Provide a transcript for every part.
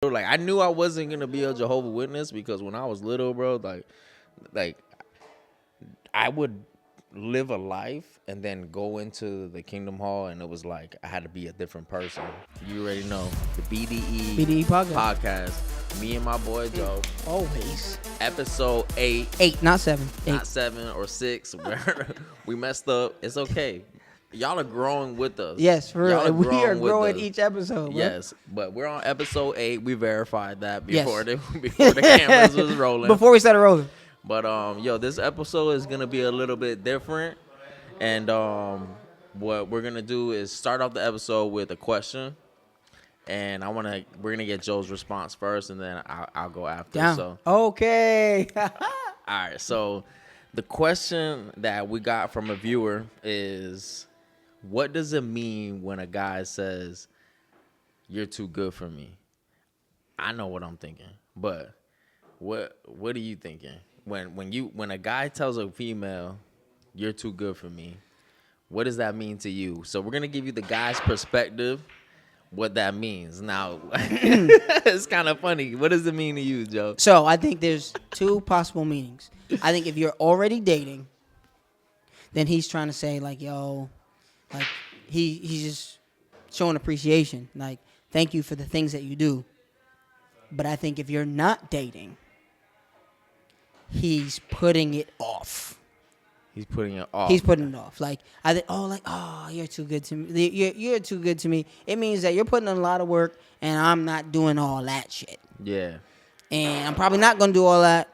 Like I knew I wasn't gonna be a Jehovah's Witness because when I was little, bro, like I would live a life and then go into the Kingdom Hall, and it was like I had to be a different person. You already know the BDE podcast. podcast. Me and my boy Joe. Always. Episode 8. 8, not 7. 8. Not 7 or 6. We messed up. It's okay. Y'all are growing with us. Yes, for real. We are with growing us. each episode. Bro. Yes, but we're on episode 8. We verified that before Yes. before the cameras was rolling. Before we started rolling. But this episode is gonna be a little bit different, and what we're gonna do is start off the episode with a question, and we're gonna get Joe's response first, and then I'll go after. Down. So Okay. all right, so the question that we got from a viewer is, what does it mean when a guy says, "You're too good for me"? I know what I'm thinking, but what are you thinking? When a guy tells a female, "You're too good for me," what does that mean to you? So we're gonna give you the guy's perspective, what that means. Now, it's kind of funny. What does it mean to you, Joe? So I think there's two possible meanings. I think if you're already dating, then he's trying to say like, yo, like he's just showing appreciation. Like, thank you for the things that you do. But I think if you're not dating, he's putting it off. He's putting it off. He's putting it off. Like I think, you're too good to me. You're too good to me. It means that you're putting in a lot of work, and I'm not doing all that shit. Yeah. And I'm probably not gonna do all that.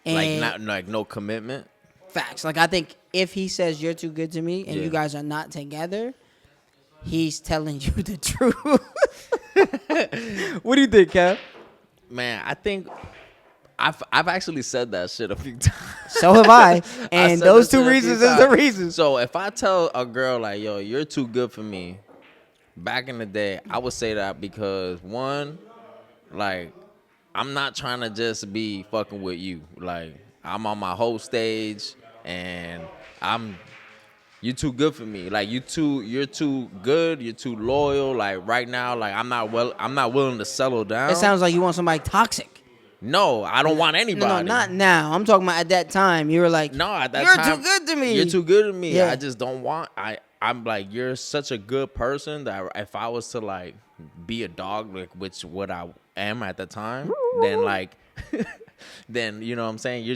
And No commitment. facts. Like I think if he says you're too good to me, and you guys are not together, he's telling you the truth. What do you think, Kev? Man, I think I've actually said that shit a few times. So have I. And said those that two shit a few reasons is the times. reason. So if I tell a girl like, "Yo, you're too good for me," back in the day, I would say that because one, like, I'm not trying to just be fucking with you. Like, I'm on my whole stage, and you too good for me. Like, you're too good. You're too loyal. Like right now, like I'm not willing to settle down. It sounds like you want somebody toxic. No, I don't want anybody. No, not now. I'm talking about at that time. You were like, no, at that you're time, too good to me. You're too good to me. Yeah. I just don't want. I'm like, you're such a good person that if I was to like be a dog, like which what I am at the time, then like, then you know what I'm saying.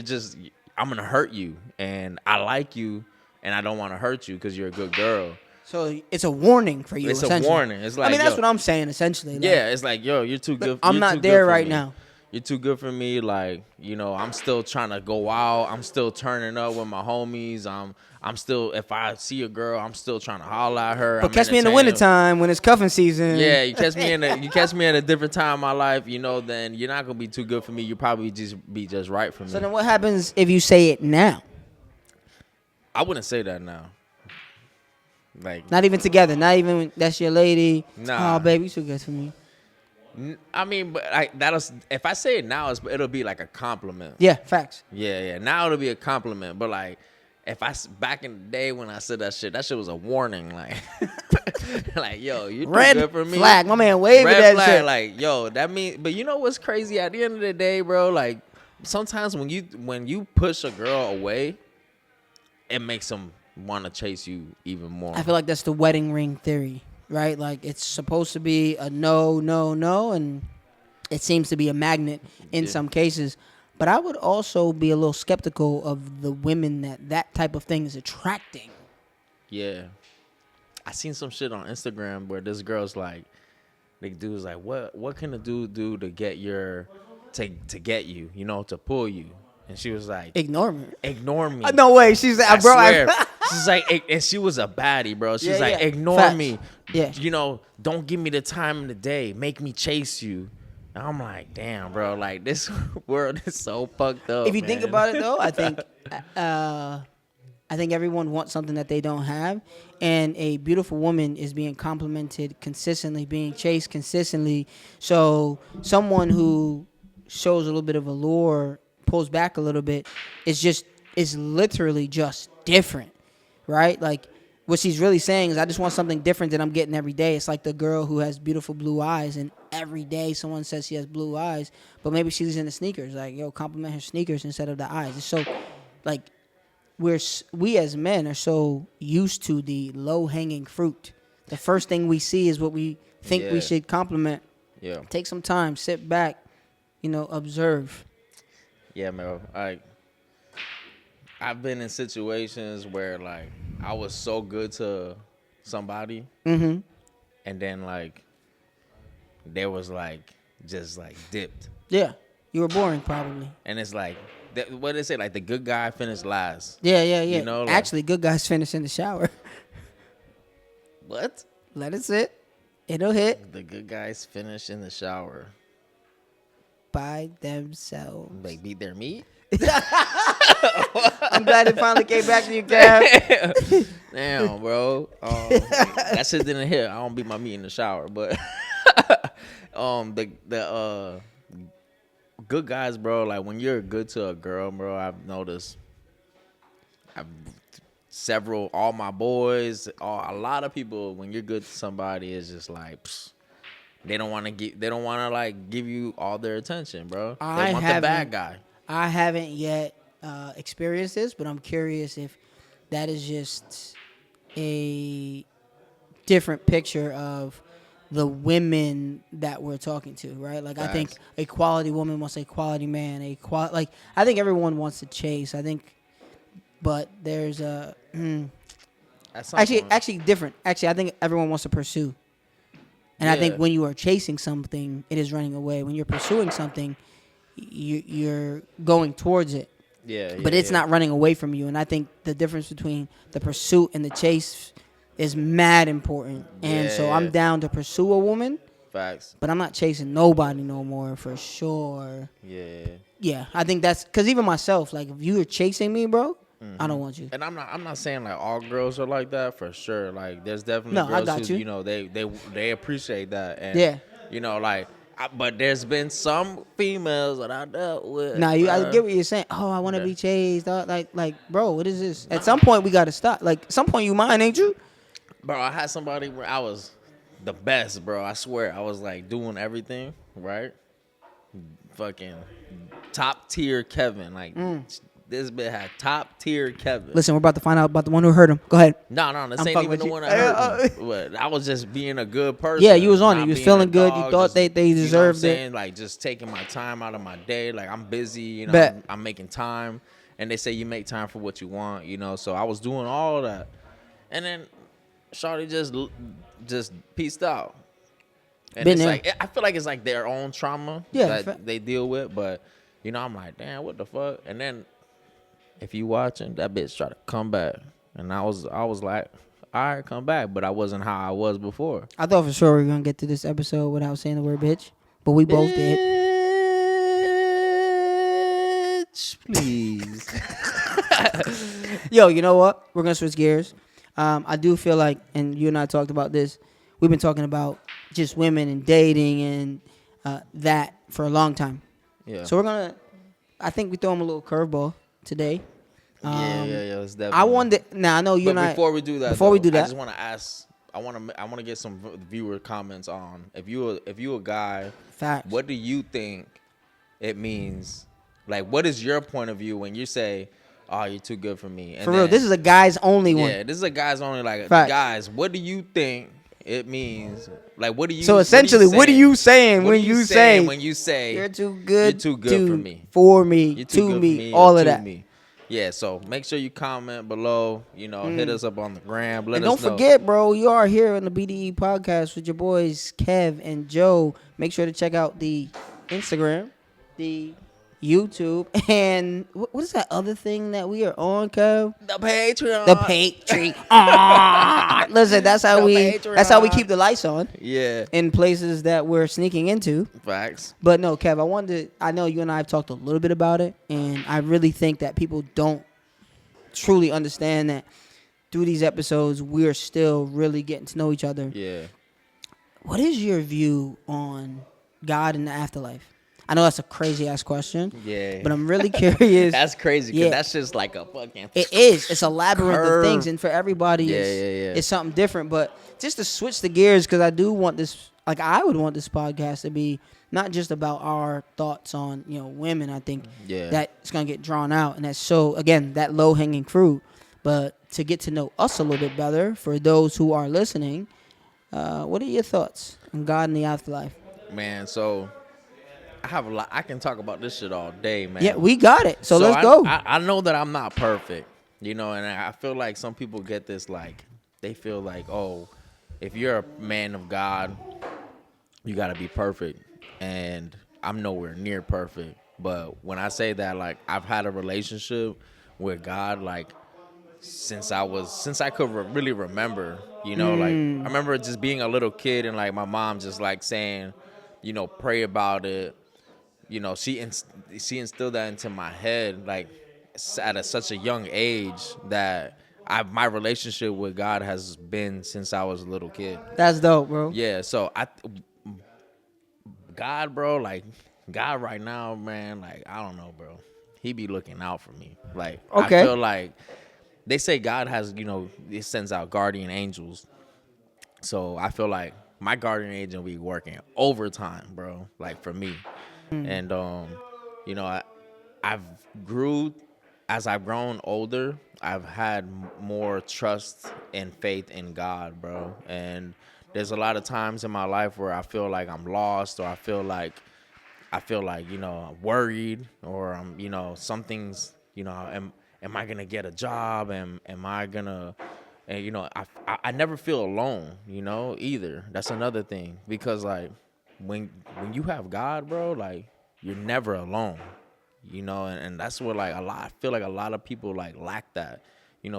I'm gonna hurt you, and I like you, and I don't want to hurt you because you're a good girl. So it's a warning for you. It's a warning. It's like, that's what I'm saying essentially. Like, yeah, it's like, yo, you're too good. I'm not there right now. You're too good for me. Like, I'm still trying to go out. I'm still turning up with my homies. I'm still, if I see a girl, I'm still trying to holler at her. But catch me in the wintertime when it's cuffing season. Yeah, you catch me in a different time of my life, then you're not gonna be too good for me. You probably just be just right for me. So then what happens if you say it now? I wouldn't say that now. Like, not even together. Not even that's your lady. Nah. Oh, baby, you too good for me. I mean, but if I say it now, it'll be like a compliment. Yeah, facts. Yeah. Now it'll be a compliment. But like, if back in the day when I said that shit was a warning. Like, like, yo, you too good for me. Red flag. My man waving that flag, shit. Like, yo, that means. But you know what's crazy? At the end of the day, bro, like sometimes when you push a girl away, it makes them want to chase you even more. I feel like that's the wedding ring theory, right? Like it's supposed to be a no, and it seems to be a magnet in some cases. But I would also be a little skeptical of the women that type of thing is attracting. Yeah. I seen some shit on Instagram where this girl's like, the dude's like, what can a dude do to get to get you, to pull you? And she was like, ignore me. No way. She's like, bro. She's like, and she was a baddie, bro. She's like, ignore Facts. me. Yeah. Don't give me the time of the day. Make me chase you. And I'm like, damn, bro. Like, this world is so fucked up. If you think about it, though, I think everyone wants something that they don't have, and a beautiful woman is being complimented consistently, being chased consistently. So someone who shows a little bit of allure, pulls back a little bit, is literally just different, right? Like what she's really saying is, I just want something different that I'm getting every day. It's like the girl who has beautiful blue eyes, and every day someone says she has blue eyes, but maybe she's in the sneakers. Like, yo, compliment her sneakers instead of the eyes. It's so, like, we as men are so used to the low hanging fruit. The first thing we see is what we think we Yeah. should compliment. Yeah. Take some time, sit back, observe. Yeah, man. I've been in situations where like I was so good to somebody, Mm-hmm. and then like there was like just like dipped, Yeah, you were boring probably. and it's like what they say, like the good guy finished last. Yeah. You know, like- Actually, good guys finish in the shower. What? Let it sit. It'll hit The good guys finish in the shower. by themselves. Like beat their meat. I'm glad it finally came back to you, Kev. Damn, bro. That shit didn't hit. I don't beat my meat in the shower, but the good guys, bro. Like when you're good to a girl, bro, I've noticed. All my boys, a lot of people. When you're good to somebody, it's just like they don't want to like give you all their attention, bro. They want the bad guy. I haven't yet experienced this, but I'm curious if that is just a different picture of the women that we're talking to, right? Like, I think Facts. a quality woman wants a quality man. Like, I think everyone wants to chase. But there's a At some point. actually different. Actually, I think everyone wants to pursue, and I think Yeah. when you are chasing something, it is running away. When you're pursuing something, you're going towards it. Yeah, But it's not running away from you. And I think the difference between the pursuit and the chase is mad important. And so I'm Yeah. down to pursue a woman, Facts. but I'm not chasing nobody no more for sure. Yeah. Yeah, I think that's because even myself, like, if you were chasing me, bro, I don't want you. And I'm not saying like all girls are like that for sure. Like there's definitely No, I girls got who you. they appreciate that. And Yeah. like but there's been some females that I dealt with. Nah, I bruh. get what you're saying. Oh, I want to Yeah. be chased. Like, bro, what is this? At some point, we got to stop. Like, at some point, you mine, ain't you? Bro, I had somebody where I was the best, bro. I swear. I was like doing everything, right? Fucking top tier Kevin. Like this bitch had top tier Kevin. Listen, we're about to find out about the one who hurt him. Go ahead. No, this I'm ain't fucking even with the you. one that hurt me. But I was just being a good person. Yeah, you was on it. not You was being feeling a good. You dog, thought just, they you know what I'm deserved it. saying? Like just taking my time out of my day. Like I'm busy, you know. Bet. I'm making time. And they say you make time for what you want, you know. So I was doing all that. And then Shawty just pieced out. And Been it's there. like I feel like it's like their own trauma Yeah, that they deal with, but you know, I'm like, damn, what the fuck? And then if you watching, that bitch try to come back. And I was like, all right, come back, but I wasn't how I was before. I thought for sure we were going to get to this episode without saying the word bitch, but we both did. Bitch, please. Yo, you know what? We're going to switch gears. I do feel like, and you and I talked about this, we've been talking about just women and dating and that for a long time. Yeah. So we're going to, I think we throw them a little curveball today. Yeah, it's definitely. I wanted, now I know you But and I. before we do that, before we do I that- just want to ask. I want to get some viewer comments on if you a guy. Facts. What do you think it means? Like, what is your point of view when you say, "Oh, you're too good for me"? And For real, then- this is a guys only one. Yeah, this is a guys only. Like, Facts. guys, what do you think it means? Like, what do you? So essentially, what are you saying What when are you say when you say you're too good? You're too good for me. For me, You're too to good for me, or all of to that. me. Yeah, so make sure you comment below. You know, hit us up on the gram. Let And us don't know. forget, bro, you are here on the BDE podcast with your boys Kev and Joe. Make sure to check out the Instagram, the YouTube, and what is that other thing that we are on, Kev? the Patreon. The Patreon. Listen, that's how The we Patreon. keep the lights on Yeah, in places that we're sneaking into. facts. But no, Kev, I know you and I have talked a little bit about it, and I really think that people don't truly understand that through these episodes, we're still really getting to know each other. Yeah. What is your view on God and the afterlife? I know that's a crazy ass question, Yeah. but I'm really curious. That's crazy because Yeah, that's just like a fucking it is. It's a labyrinth of things, curve. and for everybody, Yeah, is yeah, yeah. it's something different. But just to switch the gears, because I do want this, like I would want this podcast to be not just about our thoughts on women. I think Yeah. that it's gonna get drawn out, and that's so again that low hanging fruit. But to get to know us a little bit better, for those who are listening, what are your thoughts on God and the afterlife? Man, so I have a lot. I can talk about this shit all day, Yeah, man. we got it. So So let's I, go. I I know that I'm not perfect, and I feel like some people get this like they feel like, oh, if you're a man of God, you got to be perfect, and I'm nowhere near perfect. But when I say that, like I've had a relationship with God, like since I could really remember, like I remember just being a little kid and like my mom just like saying, pray about it. She instilled that into my head like at such a young age that my relationship with God has been since I was a little kid. That's dope, bro. Yeah, so God, bro, like God right now, man, like I don't know, bro. He be looking out for me. Like I Okay. feel like they say God has, it sends out guardian angels. So I feel like my guardian angel be working overtime, bro. Like for me, and I, I've grew as I've grown older. I've had more trust and faith in God, bro. And there's a lot of times in my life where I feel like I'm lost, or I feel like worried, or something's am I gonna get a job? Am I gonna and I never feel alone, either. That's another thing, because like when you have God, bro, like you're never alone, and that's what like I feel like a lot of people like lack that.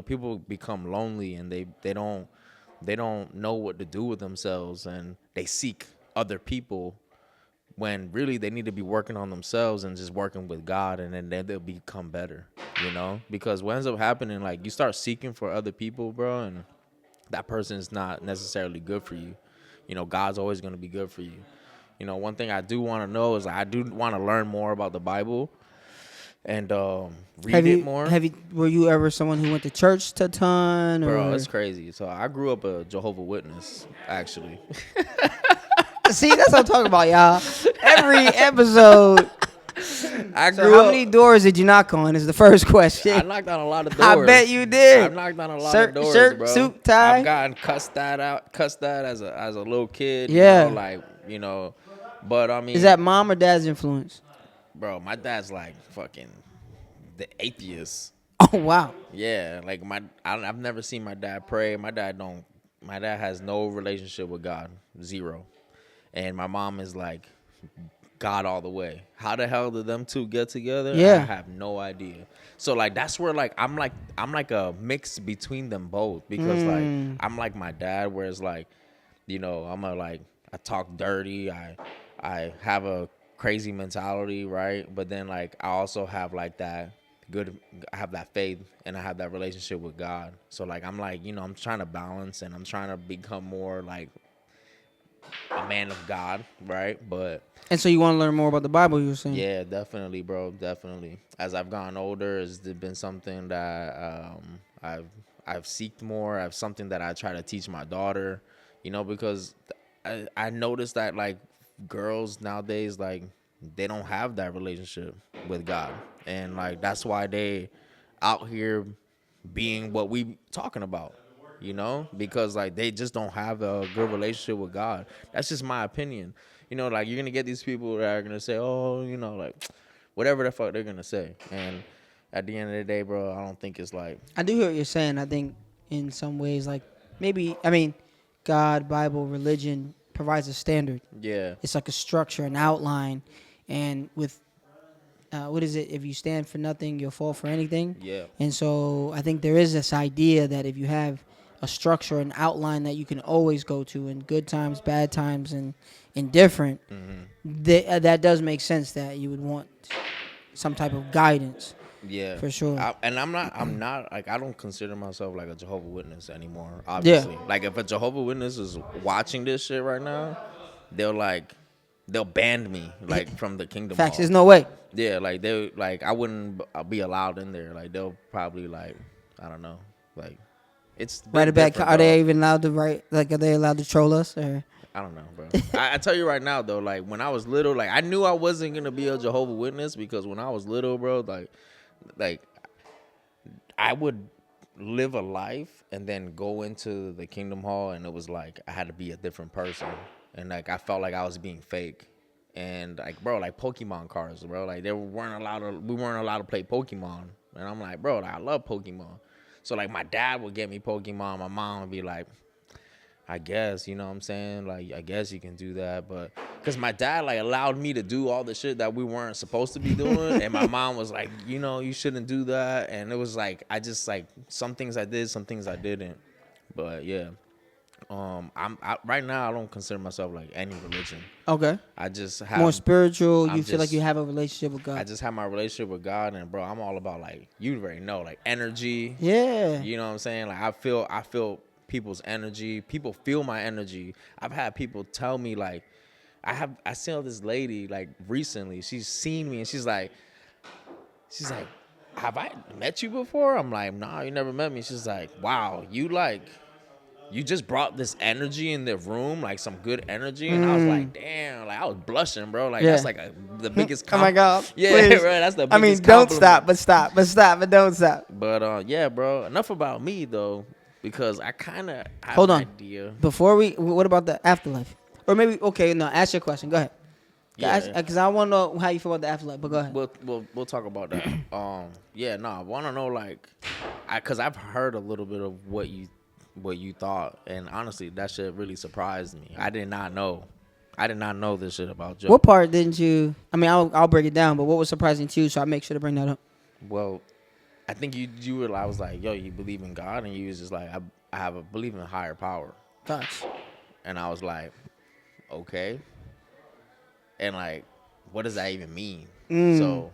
People become lonely and they don't know what to do with themselves, and they seek other people when really they need to be working on themselves and just working with God, and then they'll become better, because what ends up happening, like you start seeking for other people, bro, and that person is not necessarily good for you. God's always going to be good for you. One thing I do want to know is like, I do want to learn more about the Bible and Have read it you more. have you were you ever someone who went to church a ton Bro, or it's crazy. So I grew up a Jehovah Witness, actually. see that's what I'm talking about, y'all. Every episode. I So grew how up. many doors did you knock on? Is the first I question. knocked on a lot of I doors. bet you I've did. knocked on a lot of doors, Shirt, bro. suit, I've tie. gotten cussed that as a little kid, Yeah. like But I Is that mean, mom or dad's influence? bro, my dad's like fucking the atheist. Oh wow. Yeah, like I've never seen my dad pray. My dad has no relationship with God, zero. And my mom is like God all the way. How the hell did them two get together? I Yeah. have no idea. So like that's where like I'm like a mix between them both, because like I'm like my dad, whereas like I'm a like I talk dirty, I have a crazy mentality, right? But then like I also have like that good I have that faith, and I have that relationship with God. So like I'm like, I'm trying to balance, and I'm trying to become more like a man of God, right? But And so you want to learn more about the Bible, you were saying? yeah, definitely, bro, definitely. As I've gotten older, it's been something that I've seeked more. I've something that I try to teach my daughter, because I noticed that like girls nowadays, like they don't have that relationship with God, and like that's why they out here being what we talking about, because like they just don't have a good relationship with God. That's just my opinion. Like you're gonna get these people that are gonna say, oh, like whatever the fuck they're gonna say, and at the end of the day, bro, I don't think it's like, I do hear what you're saying. I think in some ways, like maybe, I mean, God, Bible, religion provides a standard. yeah, It's like a structure, an outline, and with what is it? If you stand for nothing, you'll fall for anything. yeah, And so I think there is this idea that if you have a structure, an outline that you can always go to in good times, bad times, and indifferent, that does make sense that you would want some type of guidance yeah. for sure. And I'm not like, I don't consider myself like a Jehovah Witness anymore. Yeah. Obviously, like if a Jehovah Witness is watching this shit right now, they'll like they'll ban me like from the Kingdom Facts. Hall. There's no way. Yeah, like they like I wouldn't be allowed in there. Like they'll probably like I don't know, like it's Write been it back. different, Are bro. they even allowed to write? Like, are they allowed to troll us? Or I don't know, bro. I tell you right now though, like when I was little, like I knew I wasn't gonna be a Jehovah Witness because when I was little, bro, like I would live a life and then go into the Kingdom Hall and it was like I had to be a different person and like I felt like I was being fake. And like bro, like Pokemon cards, bro, like we weren't allowed to play Pokemon. And I'm like, bro, like, I love Pokemon. So like my dad would get me Pokemon, my mom would be like, I guess, you know what I'm saying? Like, I guess you can do that. But because my dad, like, allowed me to do all the shit that we weren't supposed to be doing. And my mom was like, you know, you shouldn't do that. And it was like, I just, like, some things I did, some things I didn't. But, yeah. Right now, I don't consider myself, like, any religion. okay, I just have. more spiritual. I'm You feel like just- you have a relationship with I God. just have my relationship with God. And, bro, I'm all about, like, you already know, like, energy. Yeah. You know what I'm saying? Like I feel people's energy. People feel my energy. I've had people tell me like I saw this lady like recently. She's seen me and she's like, have I met you before? I'm like, nah, you never met me. She's like, wow, you just brought this energy in the room, like some good energy. And I was like, damn, like I was blushing, bro. Like Yeah. that's like the biggest Oh my God. Yeah, Please. bro, that's the biggest I mean, don't compliment. stop, but don't stop. But yeah, bro. Enough about me though, because I kind of have Hold an on. idea. What about the afterlife? Or maybe, okay, no, ask your question. Go ahead. Yeah, Because I want to know how you feel about the afterlife, but go ahead. we'll talk about that. Yeah, no, I want to know like, cause I've heard a little bit of what you thought, and honestly, that shit really surprised me. I did not know this shit about Joe. What part didn't you, I mean, I'll break it down, but what was surprising to you, so I make sure to bring that up. Well, I think I was like, yo, you believe in God, and you was just like, I believe in a higher power, Facts. and I was like, okay. And like, what does that even mean? So,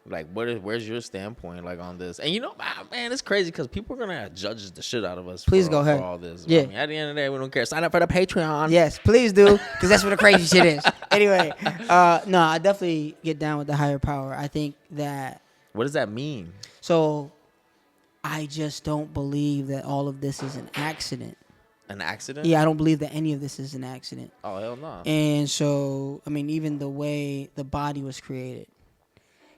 like, where's your standpoint like on this? And you know, man, it's crazy because people are gonna judge the shit out of us. Please for, go ahead. For all this. Yeah. I mean, at the end of the day, we don't care. Sign up for the Patreon. Yes, please do, because that's where the crazy shit is. Anyway, no, I definitely get down with the higher power. I think that, What does that mean? so I just don't believe that all of this is an accident. An accident? Yeah, I don't believe that any of this is an accident. Oh hell no. And so, I mean, even the way the body was created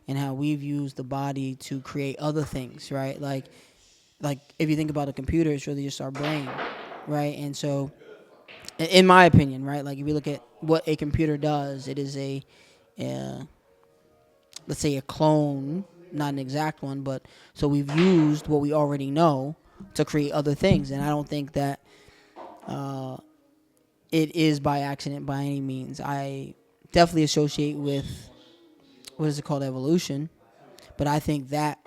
and how we've used the body to create other things, right? Like if you think about a computer, it's really just our brain, right? And so, in my opinion, right, like if you look at what a computer does, it is let's say a clone, not an exact one, but so we've used what we already know to create other things. And I don't think that it is by accident by any means. I definitely associate with, what is it called, evolution. But I think that,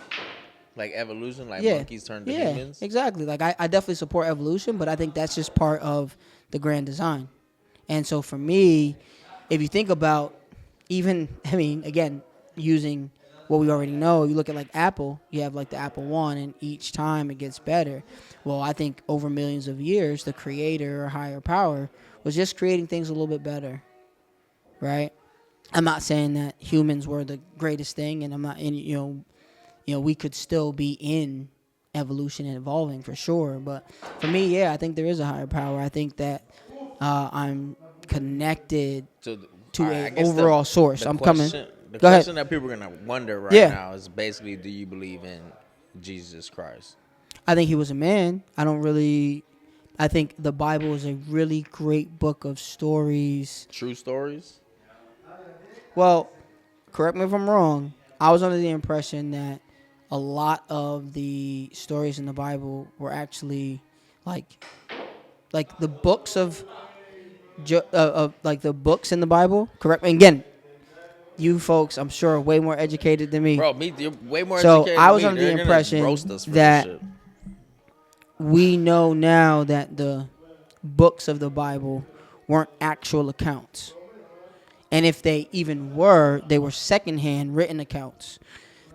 Like evolution, like yeah, monkeys turn to yeah, humans. exactly. Like I definitely support evolution, but I think that's just part of the grand design. And so for me, if you think about even, I mean, again, using what we already know, you look at like Apple, you have like the Apple One, and each time it gets better. Well, I think over millions of years, the creator or higher power was just creating things a little bit better, right? I'm not saying that humans were the greatest thing, and I'm not, and you know, we could still be in evolution and evolving for sure. But for me, yeah, I think there is a higher power. I think that I'm connected So, to all right, I an guess overall source. the I'm coming. question- The Go ahead. question that people are gonna wonder right Yeah. now is basically, do you believe in Jesus Christ? I think he was a man. I think the Bible is a really great book of stories. True stories? Well, correct me if I'm wrong. I was under the impression that a lot of the stories in the Bible were actually like the books of like the books in the Bible. Correct me again. You folks, I'm sure, are way more educated than me. Bro, you're way more So educated I than was me. under the They're gonna impression roast us for that this shit. we know now that the books of the Bible weren't actual accounts. And if they even were, they were secondhand written accounts.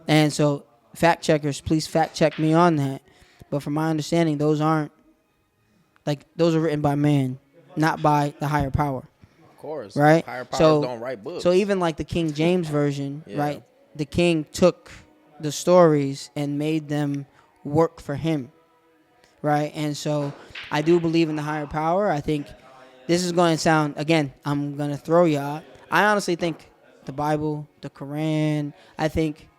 And so, fact checkers, please fact check me on that. But from my understanding, those are written by man, not by the higher power. course. right? Higher powers So don't write so books. even like the King James version, Yeah. right? The king took the stories and made them work for him, right? And so I do believe in the higher power. I think this is going to sound, again, I'm going to throw you out. I honestly think the Bible, the Quran, I think,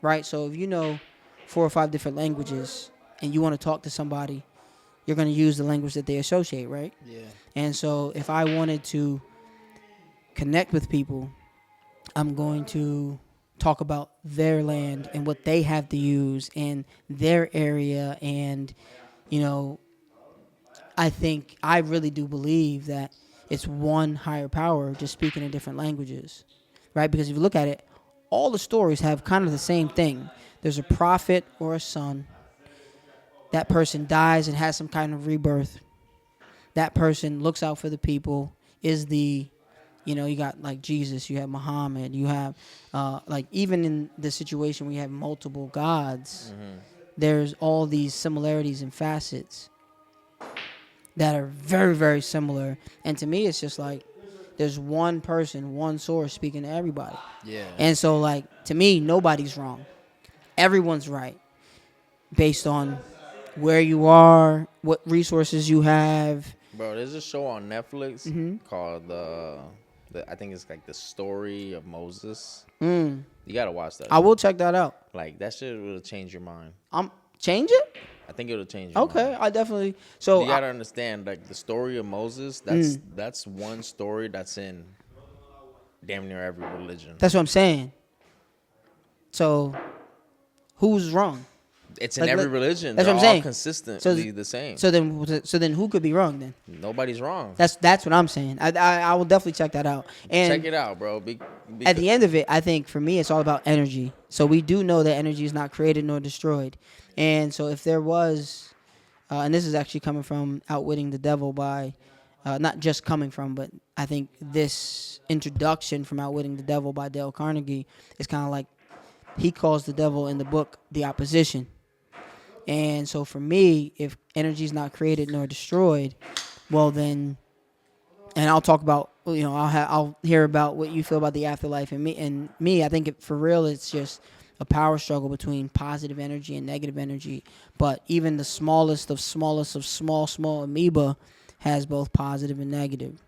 right? So if you know 4 or 5 different languages and you want to talk to somebody, you're going to use the language that they associate, right? Yeah. And so if I wanted to connect with people, I'm going to talk about their land and what they have to use and their area. And, you know, I really do believe that it's one higher power just speaking in different languages, right? Because if you look at it, all the stories have kind of the same thing. There's a prophet or a son. That person dies and has some kind of rebirth. That person looks out for the people, is the, you got like Jesus, you have Muhammad, you have, like even in the situation we have multiple gods, there's all these similarities and facets that are very, very similar. And to me, it's just like there's one person, one source speaking to everybody. Yeah. And so, like, to me, nobody's wrong. Everyone's right based on where you are, what resources you have. Bro, there's a show on Netflix Mm-hmm. called I think it's like the story of Moses. Mm. You gotta watch that. I will check that out. Like that shit will change your mind. Change it? I think it'll change your Okay, mind. I definitely. So You gotta understand, like the story of Moses. That's one story that's in damn near every religion. that's what I'm saying. So, who's wrong? It's in like, every like, religion. that's They're what I'm all saying. consistently the same. So then who could be wrong then? Nobody's wrong. That's what I'm saying. I will definitely check that out. And Check it out, bro. at the end of it, I think for me, it's all about energy. So we do know that energy is not created nor destroyed. And so if there was, and this is actually coming from Outwitting the Devil by, not just coming from, but I think this introduction from Outwitting the Devil by Dale Carnegie is kind of like he calls the devil in the book the opposition. And so for me, if energy is not created nor destroyed, well then, and I'll talk about, I'll hear about what you feel about the afterlife and me. I think for real, it's just a power struggle between positive energy and negative energy. But even the smallest of small amoeba has both positive and negative,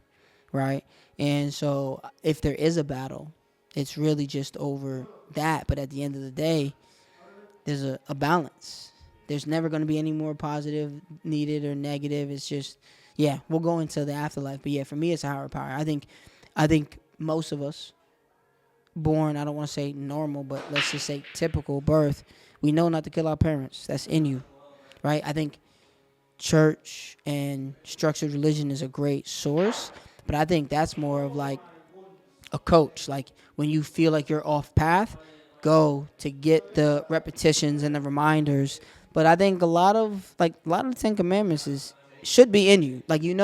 right? And so if there is a battle, it's really just over that. But at the end of the day, there's a balance. There's never going to be any more positive needed or negative. It's just, yeah, we'll go into the afterlife. But yeah, for me, it's a higher power. I think most of us born, I don't want to say normal, but let's just say typical birth, we know not to kill our parents. That's in you, right? I think church and structured religion is a great source, but I think that's more of like a coach. Like when you feel like you're off path, go to get the repetitions and the reminders. But I think a lot of the Ten Commandments should be in you. Like Yeah,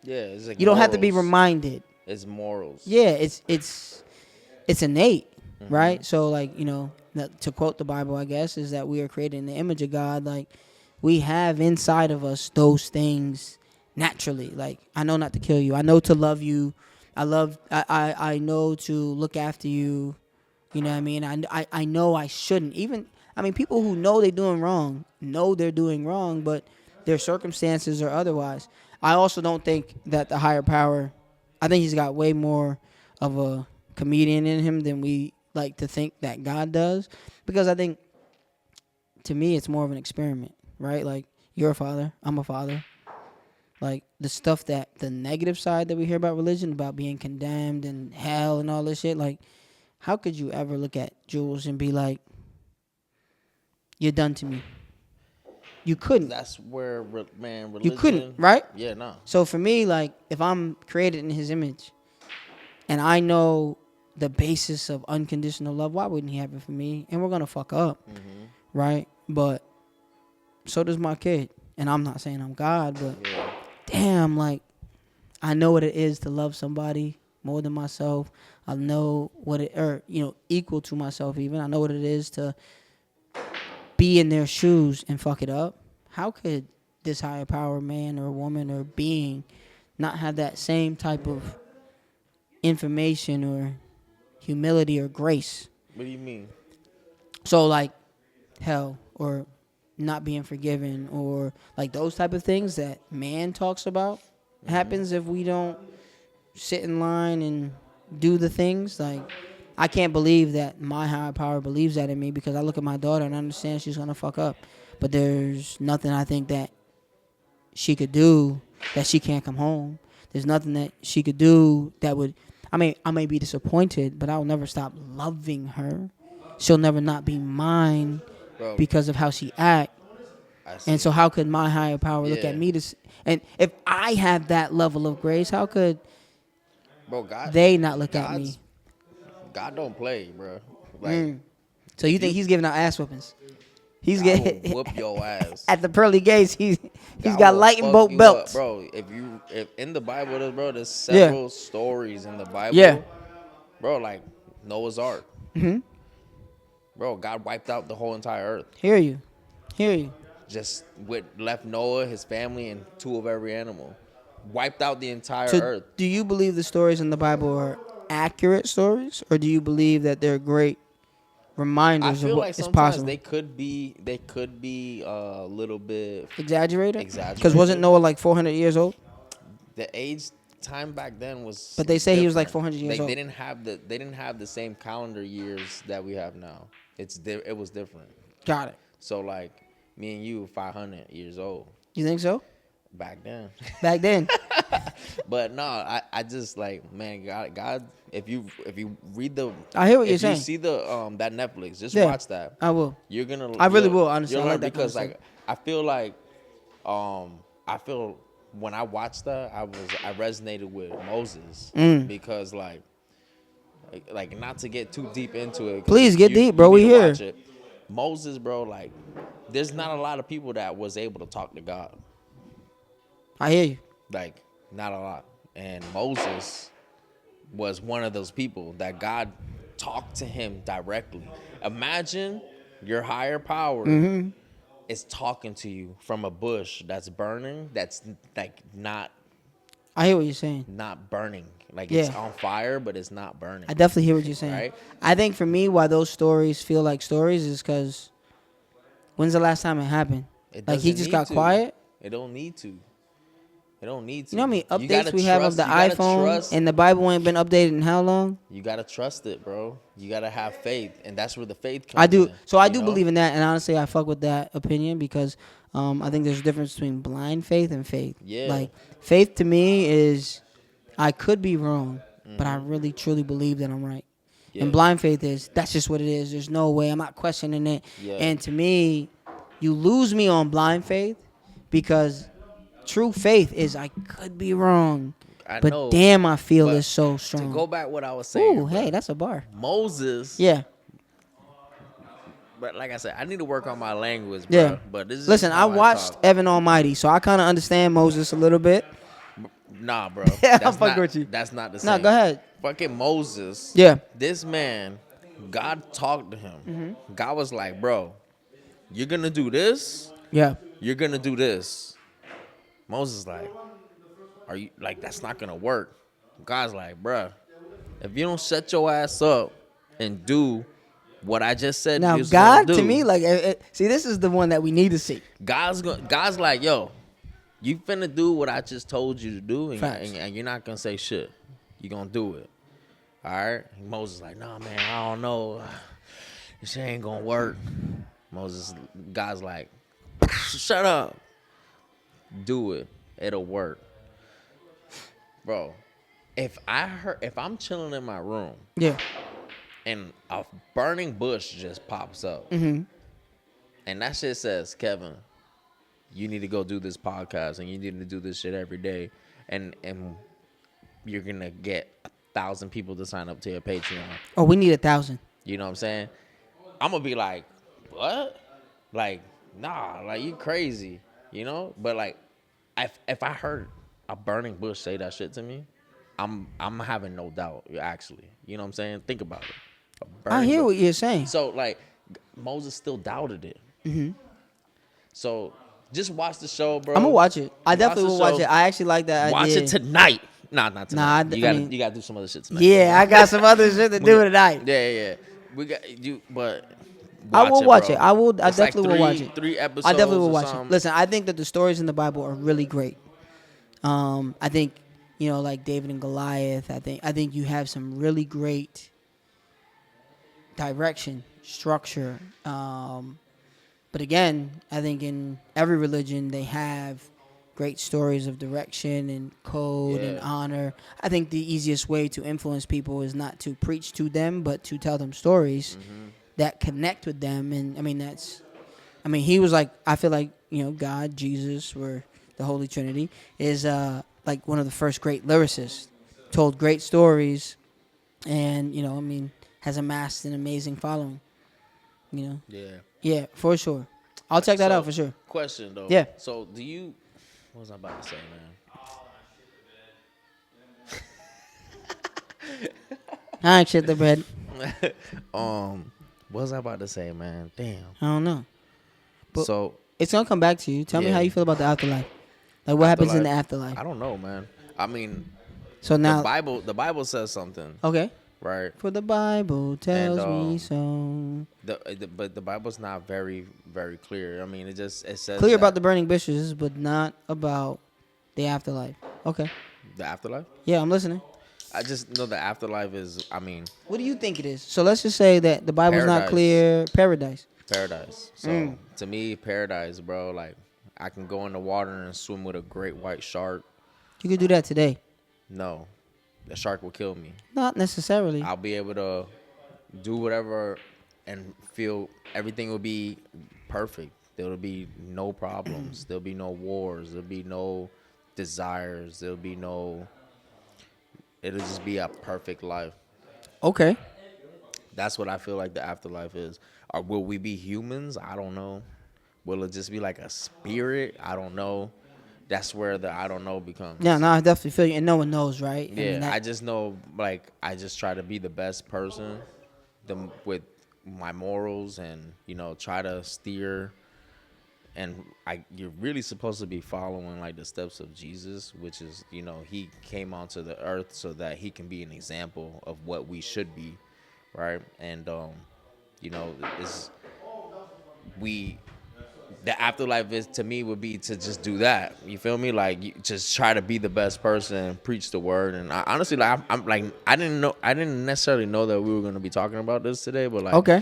it's like you don't have to be morals. reminded. It's morals. Yeah, it's innate, right? So to quote the Bible, I guess, is that we are created in the image of God. Like we have inside of us those things naturally. Like I know not to kill you. I know to love you. I know to look after you. You know what I mean? I know I shouldn't. People who know they're doing wrong know they're doing wrong, but their circumstances are otherwise. I also don't think that the higher power, I think he's got way more of a comedian in him than we like to think that God does. Because I think, to me, it's more of an experiment, right? Like, you're a father, I'm a father. Like, the negative side that we hear about religion, about being condemned and hell and all this shit, like, how could you ever look at Jules and be like, you're done to me? You couldn't. That's where, religion. You couldn't, right? Yeah, no. So for me, like, if I'm created in his image and I know the basis of unconditional love, why wouldn't he have it for me? And we're going to fuck up, right? But so does my kid. And I'm not saying I'm God, but damn, like, I know what it is to love somebody more than myself. I know what equal to myself even. I know what it is to be in their shoes and fuck it up. How could this higher power, man or woman or being, not have that same type of information or humility or grace. What do you mean? So like hell or not being forgiven or like those type of things that man talks about happens if we don't sit in line and do the things. Like I can't believe that my higher power believes that in me because I look at my daughter and I understand she's gonna fuck up, but there's nothing I think that she could do that she can't come home. There's nothing that she could do that would. I may be disappointed, but I will never stop loving her. She'll never not be mine Bro, because of how she act. I And see. so, how could my higher power look at Yeah. me and if I have that level of grace, how could Bro, God, they not look at me? God's God don't play, bro. Like So if you think you he's giving out ass whoopings? He's God will getting whoop your ass. at the pearly gates. He's God got will lightning fuck bolt you up, belts. bro. If in the Bible, bro, there's Yeah, several stories in the yeah. Bible, bro. Like Noah's Ark, bro. God wiped out the whole entire earth. Hear you, hear you. Just with left Noah, his family, and two of every animal. Wiped out the entire So, earth. do you believe the stories in the Bible are accurate stories, or do you believe that they're great I reminders of feel what like is sometimes possible? they could be a little bit Exaggerated? Because wasn't exaggerated. Noah like 400 years old? The age time back then was But they say he was like different. 400 years old. They didn't have the same calendar years that we have now. It was different. Got it. So like me and you 500 years old You think so? back then. Back then? But no, I just like, man, God, if you read the I hear what you're if you saying. see the that Netflix, just Yeah, watch that. I will. You're gonna I really you'll- will, honestly. you'll I like learn that kind of because like I feel when I watched that I resonated with Moses Mm. because like not to get too deep into it. 'Cause Please get deep, bro. You We need to here. watch it. Moses, bro, like there's not a lot of people that was able to talk to God. I hear you. Like not a lot. And Moses was one of those people that God talked to him directly. Imagine your higher power is talking to you from a bush that's burning, that's like I hear what you're saying. not burning. Like it's Yeah. on fire, but it's not burning. I definitely hear what you're saying. Right? I think for me, why those stories feel like stories is because when's the last time it happened? It Like he doesn't just need got to. quiet. It don't need to. It don't need to. You know how many You updates gotta we have of trust- the you gotta iPhone trust- and the Bible ain't been updated in how long? You gotta trust it, bro. You gotta have faith, and that's where the faith comes. I do. In, So I you do know? believe in that, and honestly, I fuck with that opinion because I think there's a difference between blind faith and faith. Yeah. Like faith to me is I could be wrong, but I really truly believe that I'm right. Yeah. And blind faith is that's just what it is. There's no way I'm not questioning it. Yeah. And to me, you lose me on blind faith because true faith is I could be wrong, I but know, damn, I feel but it's so To strong. go back what I was saying. Ooh, bro, hey, that's a bar. Moses. Yeah. But like I said, I need to work on my language, bro. Yeah. But this is Listen, how I watched talk. Evan Almighty, so I kind of understand Moses a little bit. Nah, bro. Yeah, I'm That's fucking not, with you. That's not the No, same. go ahead. Fucking Moses. Yeah. This man, God talked to him. God was like, bro, you're gonna do this. Yeah. You're gonna do this. Moses like, are you like that's not gonna work? God's like, bruh, if you don't shut your ass up and do what I just said, Now, you was God, gonna to do, me, like, see, this is the one that we need to see. God's like, yo, you finna do what I just told you to do, Facts. and you're not gonna say shit. You gonna do it. All right? And Moses like, nah, man, I don't know. This shit ain't gonna work. God's like, shut up. Do it. It'll work. Bro, if I'm chilling in my room Yeah. and a burning bush just pops up, Mm-hmm. and that shit says, Kevin, you need to go do this podcast and you need to do this shit every day, and you're gonna get 1,000 people to sign up to your Patreon. Oh, we need 1,000. You know what I'm saying? I'm gonna be like, what? Like, nah, like you crazy, you know? But like, if I heard a burning bush say that shit to me, I'm having no doubt. Actually, you know what I'm saying? Think about it. A I burning hear bush. what you're saying. So like, Moses still doubted it. Mm-hmm. So Just watch the show, I'm gonna bro. watch it. I Watch definitely the will watch show. it. I actually like that Watch it idea. tonight. Nah, not tonight. Nah, You I gotta mean, you gotta do some other shit tonight. yeah, I got some other shit to do tonight. Yeah, yeah. We got you, but I watch will it, watch it. bro. I will. I It's like definitely will watch it. three I definitely episodes will or watch it. something. Listen, I think that the stories in the Bible are really great. I think like David and Goliath. I think you have some really great direction, structure. But again, I think in every religion they have great stories of direction and code and Yeah. honor. I think the easiest way to influence people is not to preach to them, but to tell them stories that connect with them. And he was like, I feel like, God, Jesus, or the Holy Trinity is like one of the first great lyricists. Told great stories, and has amassed an amazing following. Yeah. Yeah, for sure. I'll check that So, out for sure. question though. Yeah. So do you? What was I about to say, I ain't shit the bread. man? What was I about to say, man? Damn. I don't know. But So it's gonna come back to you. Tell me how yeah. you feel about the afterlife. Like what happens in the Afterlife. afterlife. I don't know, man. I mean, So now, The Bible says something, okay. right? For the Bible tells me um, so. But the Bible's not very very clear. I mean, it says Clear about that the burning bushes, but not about the afterlife. Okay. the afterlife. Yeah, I'm listening. I just know the afterlife is. I mean, What do you think it is? So let's just say that the Bible's not Paradise. clear. Paradise. paradise. So to me, paradise, bro. Like I can go in the water and swim with a great white shark. You could do that today. No, the shark will kill me. Not necessarily. I'll be able to do whatever and feel everything will be perfect. There'll be no problems. There'll be no wars. There'll be no desires. There'll be no. It'll just be a perfect life. Okay. That's what I feel like the afterlife is. Or will we be humans? I don't know. Will it just be like a spirit? I don't know. That's where the I don't know becomes. Yeah, no, I definitely feel you, and no one knows, right? Yeah, I just know, like, I just try to be the best person with my morals and, try to steer. And you're really supposed to be following, like, the steps of Jesus, which is, he came onto the earth so that he can be an example of what we should be, right? And, is we the afterlife is to me would be to just do that. You feel me? Like you just try to be the best person and preach the word. And I, honestly, like I'm like I didn't necessarily know that we were gonna be talking about this today, but like Okay.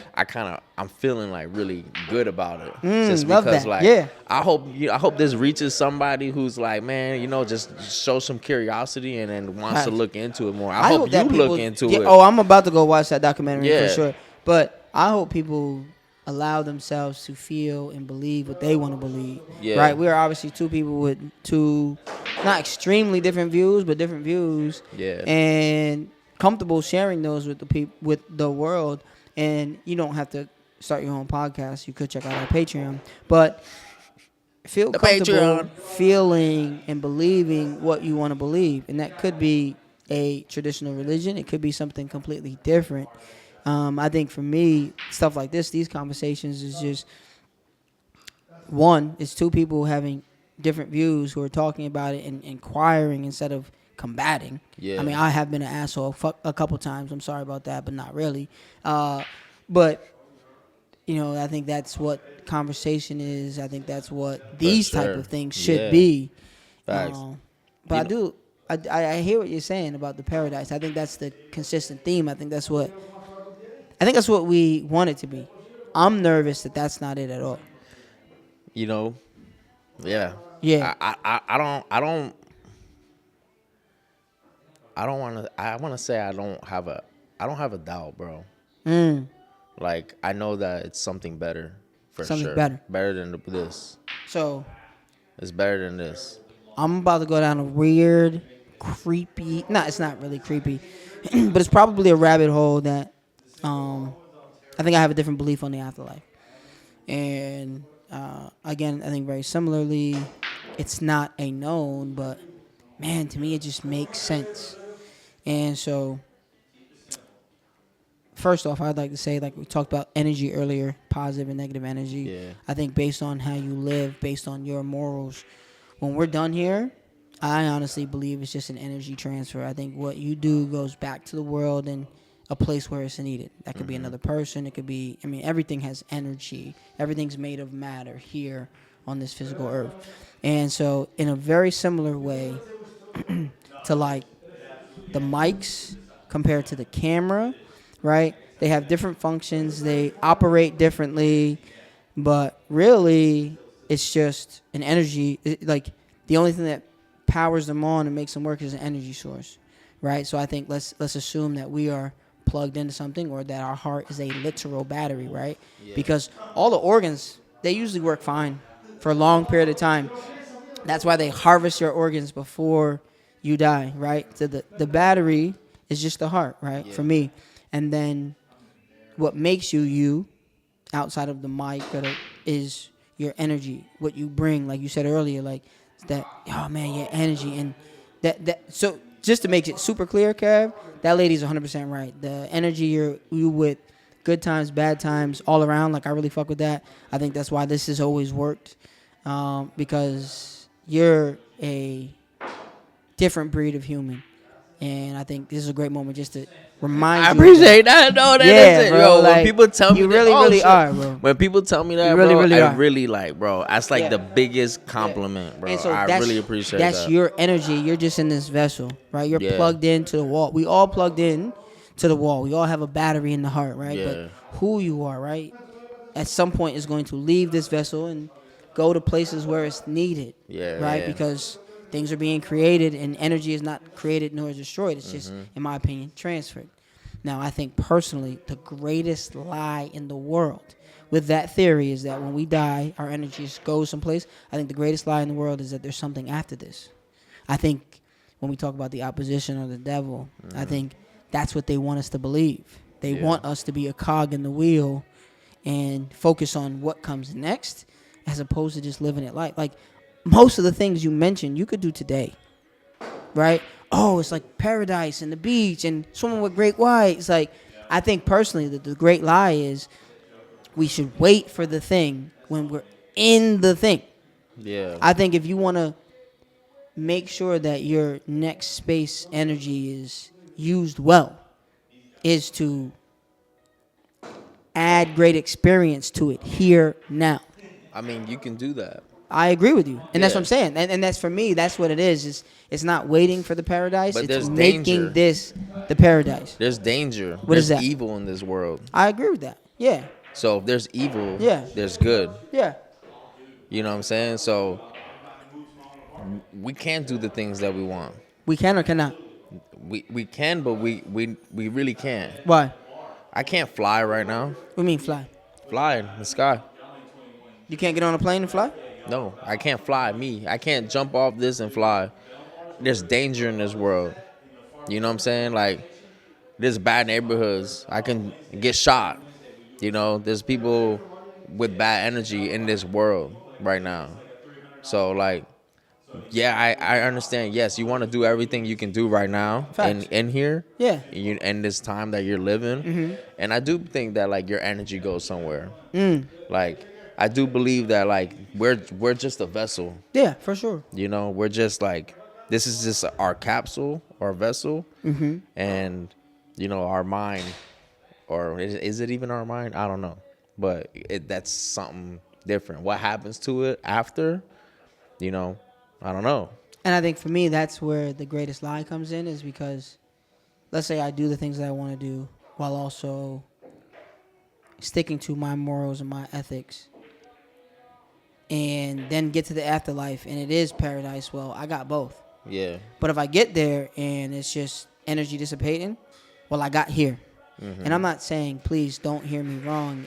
I'm feeling like really good about it. Just love because that. like Yeah. I hope this reaches somebody who's like, man, just show some curiosity and then wants to Right. look into it more. I hope you that people, look into yeah, it. Oh, I'm about to go watch that documentary Yeah. for sure. But I hope people allow themselves to feel and believe what they want to believe. Yeah. Right? We are obviously two people with two, not extremely different views, but different views. Yeah. And comfortable sharing those with with the world. And you don't have to start your own podcast. You could check out our Patreon. But feel The comfortable Patreon. feeling and believing what you want to believe. And that could be a traditional religion. It could be something completely different. I think for me, stuff like this, these conversations is just, one, it's two people having different views who are talking about it and inquiring instead of combating. Yeah. I mean, I have been an asshole a couple times. I'm sorry about that, but not really. But I think that's what conversation is. I think that's what these type sure. of things should Yeah. be. Facts. But You I hear what you're saying about the paradise. I think that's the consistent theme. I think that's what we want it to be. I'm nervous that that's not it at all. Yeah. Yeah. I don't want to. I want to say I don't have a doubt, bro. Like I know that it's something better, for Something sure. better. Better than this. So It's better than this. I'm about to go down a weird, creepy. No, it's not really creepy, but it's probably a rabbit hole that I think I have a different belief on the afterlife. And again, I think very similarly, it's not a known, but man, to me, it just makes sense. And so, first off, I'd like to say, like we talked about energy earlier, positive and negative energy. Yeah. I think based on how you live, based on your morals, when we're done here, I honestly believe it's just an energy transfer. I think what you do goes back to the world and a place where it's needed. That could be another person. It could be, I mean, everything has energy. Everything's made of matter here on this physical earth. And so, in a very similar way to like the mics compared to the camera, right? They have different functions. They operate differently, but really, it's just an energy. Like the only thing that powers them on and makes them work is an energy source, right? So I think let's assume that we are plugged into something, or that our heart is a literal battery, right? Yeah. Because all the organs, they usually work fine for a long period of time. That's why they harvest your organs before you die, right? So the battery is just the heart, right? Yeah. For me. And then what makes you outside of the mic is your energy, what you bring, like you said earlier, like that, oh man, your energy. And that so just to make it super clear, Kev, that lady's 100% right. The energy you with, good times, bad times, all around, like I really fuck with that. I think that's why this has always worked, because you're a different breed of human. And I think this is a great moment just to remind I you. appreciate that. No, that Yeah, is it. bro, Yo, like, when people tell me you that, really, oh, really shit. are, bro. When people tell me that, You really, bro, really I are. really like, bro. That's like Yeah. the biggest compliment, bro. And so I really appreciate that's that. your energy. You're just in this vessel, right? You're Yeah. plugged into the wall. We all plugged in to the wall. We all have a battery in the heart, right? Yeah. But who you are, right, at some point is going to leave this vessel and go to places where it's needed, Yeah, right? yeah. Because things are being created, and energy is not created nor is destroyed. It's just, Mm-hmm. in my opinion, transferred. Now, I think personally, the greatest lie in the world with that theory is that when we die, our energy just goes someplace. I think the greatest lie in the world is that there's something after this. I think when we talk about the opposition or the devil, I think that's what they want us to believe. They Yeah. want us to be a cog in the wheel and focus on what comes next, as opposed to just living it like most of the things you mentioned you could do today, right? Oh, it's like paradise and the beach and swimming with great whites. Like, I think personally that the great lie is we should wait for the thing when we're in the thing. Yeah. I think if you want to make sure that your next space energy is used well, is to add great experience to it here now. I mean, you can do that. I agree with you, and that's what Yeah. I'm saying. And that's, for me, that's what it is. It's not waiting for the paradise. But it's there's making danger. this the paradise. There's danger. What is There's that? evil in this world. I agree with that. Yeah, So if there's evil, Yeah. there's good. yeah. You know what I'm saying? So we can't do the things that we want. We can or cannot. We can, but we really can't. Why? I can't fly right now. What do you mean fly? Fly in the sky. You can't get on a plane and fly? No, I can't fly. I can't jump off this and fly. There's danger in this world. You know what I'm saying? Like, there's bad neighborhoods. I can get shot. You know, there's people with bad energy in this world right now. So, like, yeah, I understand. Yes, you want to do everything you can do right now Facts. in here. Yeah. In this time that you're living. Mm-hmm. And I do think that, like, your energy goes somewhere. Mm. Like, I do believe that, like, we're just a vessel. Yeah, for sure. You know, we're just like, this is just our capsule, our vessel, Mm-hmm. and, you know, our mind, or is it even our mind? I don't know, but that's something different. What happens to it after, you know, I don't know. And I think for me, that's where the greatest lie comes in, is because, let's say I do the things that I want to do while also sticking to my morals and my ethics, and then get to the afterlife and it is paradise. Well, I got both. Yeah. But if I get there and it's just energy dissipating, well, I got here. Mm-hmm. And I'm not saying, please don't hear me wrong,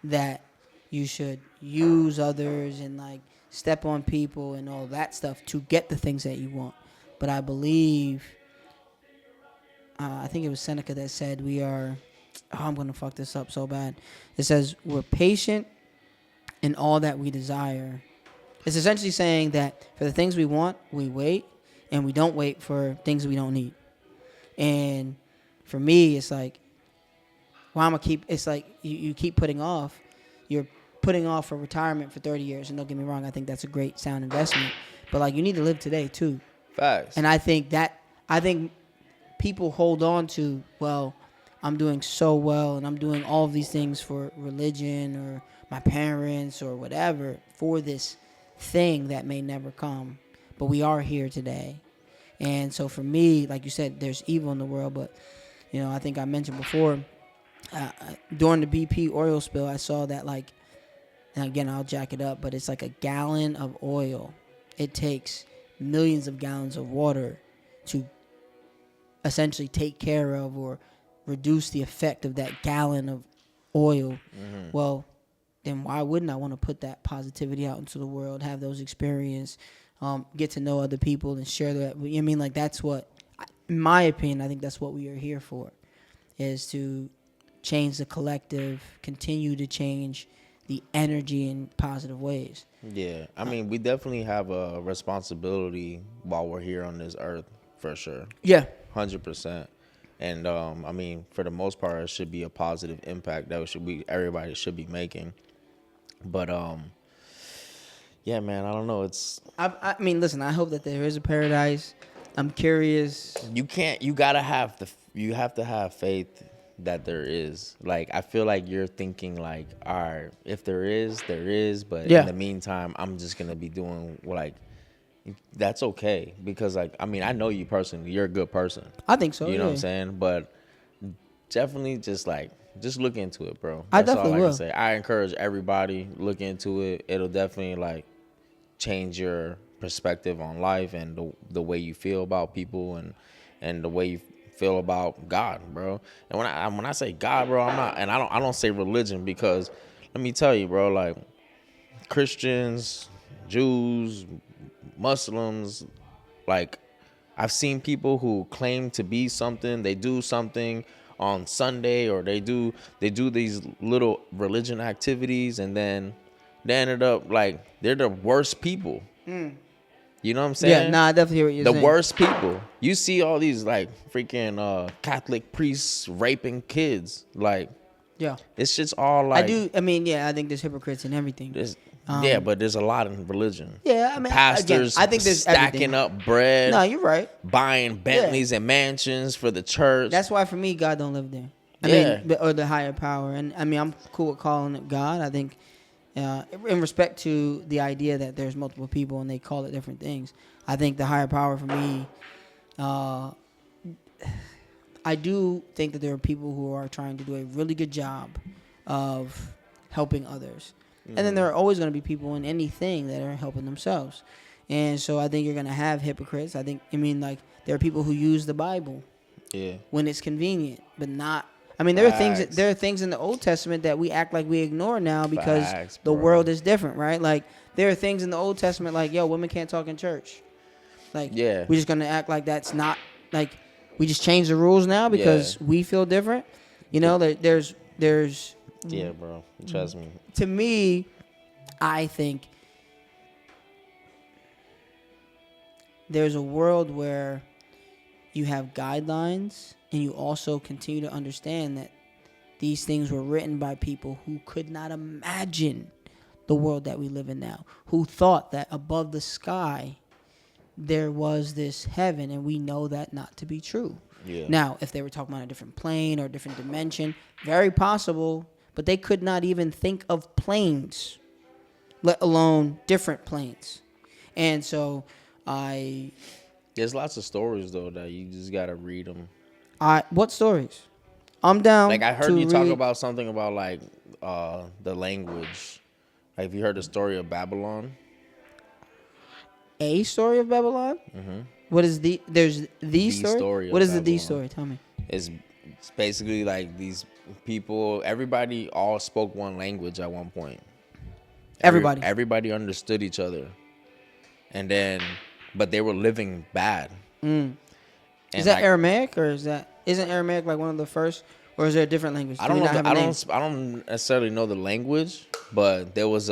that you should use others and like step on people and all that stuff to get the things that you want. But I believe, I think it was Seneca that said we are, I'm going to fuck this up so bad. It says we're patient in all that we desire. It's essentially saying that for the things we want, we wait, and we don't wait for things we don't need. And for me, it's like, Well, I'm gonna keep. It's like you keep putting off. You're putting off for retirement for 30 years, and don't get me wrong, I think that's a great sound investment. But like, you need to live today too. Facts. And I think people hold on to, well, I'm doing so well, and I'm doing all of these things for religion or my parents or whatever for this thing that may never come. But we are here today. And so for me, like you said, there's evil in the world, but I think I mentioned before, during the BP oil spill, I saw that, like, and again, I'll jack it up, but it's like a gallon of oil. It takes millions of gallons of water to essentially take care of or reduce the effect of that gallon of oil. Mm-hmm. Well, then why wouldn't I want to put that positivity out into the world, have those experiences, get to know other people and share that? I mean, like, that's what, in my opinion, I think that's what we are here for, is to change the collective, continue to change the energy in positive ways. Yeah, I mean, we definitely have a responsibility while we're here on this earth, for sure. Yeah. 100%. And I mean, for the most part, it should be a positive impact that everybody should be making. But yeah, man, I don't know. I mean, listen, I hope that there is a paradise. I'm curious. You have to have faith that there is. Like, I feel like you're thinking like, all right, if there is, but in the meantime, I'm just gonna be doing like, that's okay, because, like, I mean, I know you personally, you're a good person. I think so. You know what I'm saying? But definitely just look into it, bro. I That's all definitely I will. can say. I encourage everybody, look into it. It'll definitely, like, change your perspective on life and the way you feel about people and the way you feel about God, bro. And when I say God, bro, I don't say religion, because let me tell you, bro, like, Christians, Jews, Muslims, like, I've seen people who claim to be something, they do something on Sunday, or they do these little religion activities, and then they ended up like they're the worst people. You know what I'm saying? Yeah, nah, I definitely hear what you're saying. The worst people. You see all these, like, freaking Catholic priests raping kids. Like, Yeah. it's just all like, I mean, yeah, I think there's hypocrites in everything. yeah, but there's a lot in religion. Yeah, I mean, Pastors, again, I think there's stacking everything. up bread. No, you're right. Buying Bentleys and mansions for the church. That's why, for me, God don't live there. I mean, or the higher power. And I mean, I'm cool with calling it God. I think, in respect to the idea that there's multiple people and they call it different things, I think the higher power for me, I do think that there are people who are trying to do a really good job of helping others. And then there are always going to be people in anything that are helping themselves. And so I think you're going to have hypocrites. Like, there are people who use the Bible when it's convenient, but not. I mean, there are things in the Old Testament that we act like we ignore now because the world is different, right? Like, there are things in the Old Testament like, yo, women can't talk in church. Like, we're just going to act like that's not, like, we just change the rules now because we feel different. You know, there's. Yeah, bro. Trust me. To me, I think there's a world where you have guidelines and you also continue to understand that these things were written by people who could not imagine the world that we live in now, who thought that above the sky there was this heaven, and we know that not to be true. Yeah. Now, if they were talking about a different plane or a different dimension, very possible, but they could not even think of planes, let alone different planes. And so there's lots of stories, though, that you just got to read them. What stories? I'm down. Like, I heard you talk about something about, like, the language. Like, have you heard the story of Babylon? A story of Babylon? Mm-hmm. What is there's the story? What is the D story? Tell me. It's basically like these people, everybody all spoke one language at one point. Everybody understood each other. And then, but they were living bad. Is that, like, Aramaic, or isn't Aramaic like one of the first, or is there a different language? I don't know. I don't necessarily know the language, but there was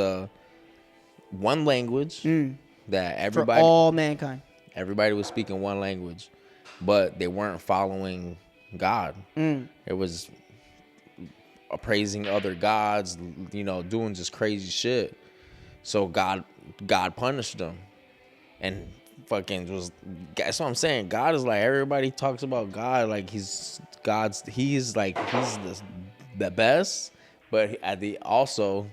one language that everybody, for all mankind. Everybody was speaking one language, but they weren't following God. It was praising other gods, doing just crazy shit. So God punished them, and fucking was. That's what I'm saying. God is like, everybody talks about God like he's the best, but at the also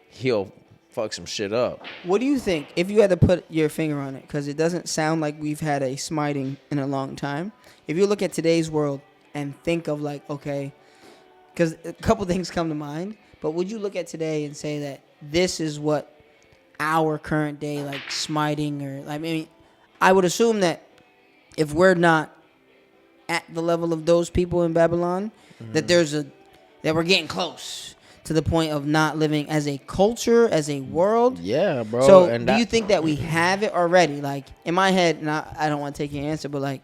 he'll fuck some shit up. What do you think if you had to put your finger on it? Because it doesn't sound like we've had a smiting in a long time. If you look at today's world and think of like, okay, because a couple things come to mind, but would you look at today and say that this is what our current day like smiting, or I mean, I would assume that if we're not at the level of those people in Babylon, that that we're getting close to the point of not living as a culture, as a world. Yeah, bro. So, And do you think that we have it already? Like, in my head, and I don't want to take your answer, but like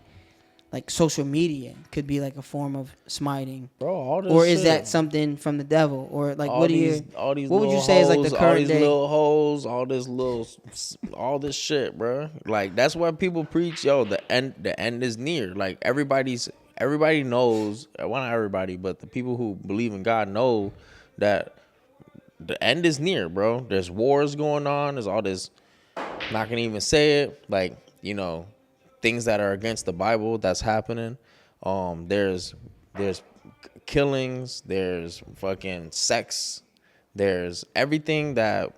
social media could be like a form of smiting, bro, all this or is shit. that something from the devil, or like all what these, all these what would you little say is like the hoes, all current these day? little hoes, all this shit, bro. Like, that's why people preach, yo, the end is near. Like, everybody knows, well, not everybody, but the people who believe in God know that the end is near, bro. There's wars going on. There's all this, not gonna even say it, like, things that are against the Bible that's happening. There's killings, there's fucking sex, there's everything that,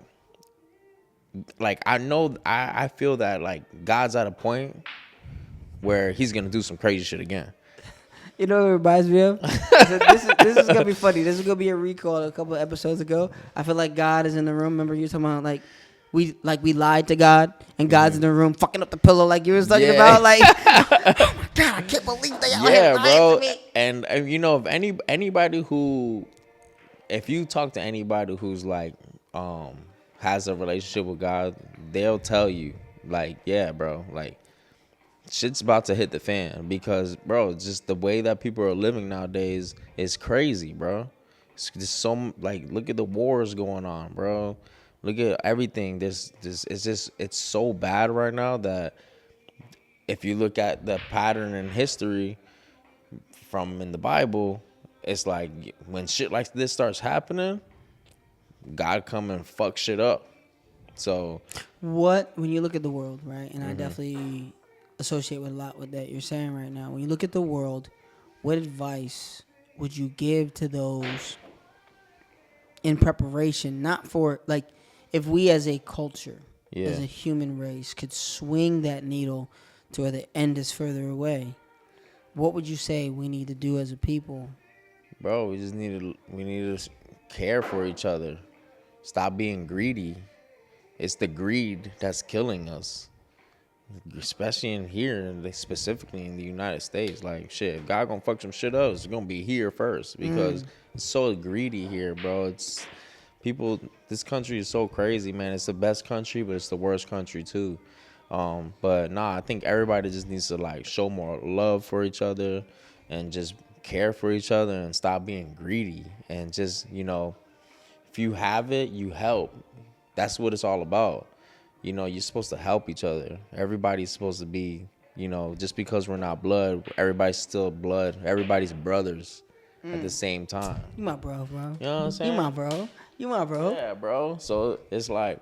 like, I feel that, like, God's at a point where he's gonna do some crazy shit again. You know what it reminds me of? This is gonna be funny. This is gonna be a recall a couple of episodes ago. I feel like God is in the room. Remember you were talking about like we lied to God and God's in the room fucking up the pillow like you was talking about. Like, oh my God, I can't believe they out here lying to me. And if anybody who, if you talk to anybody who's like has a relationship with God, they'll tell you, like, yeah, bro, like, shit's about to hit the fan, because, bro, just the way that people are living nowadays is crazy, bro. It's just so, like, look at the wars going on, bro. Look at everything. It's so bad right now that if you look at the pattern in history from in the Bible, it's like when shit like this starts happening, God come and fuck shit up. So when you look at the world, right? And I definitely associate with a lot with that you're saying right now. When you look at the world, what advice would you give to those in preparation, not for, like, if we as a culture, as a human race, could swing that needle to where the end is further away, what would you say we need to do as a people? Bro, we need to care for each other. Stop being greedy. It's the greed that's killing us, especially in here, specifically in the United States. Like, shit, if God gonna fuck some shit up, it's gonna be here first, because it's so greedy here, bro. It's people. This country is so crazy, man. It's the best country, but it's the worst country too. But nah, I think everybody just needs to, like, show more love for each other and just care for each other and stop being greedy, and just, if you have it, you help. That's what it's all about. You're supposed to help each other. Everybody's supposed to be, just because we're not blood, everybody's still blood. Everybody's brothers at the same time. You my bro. You know what I'm saying? You my bro. Yeah, bro. So it's like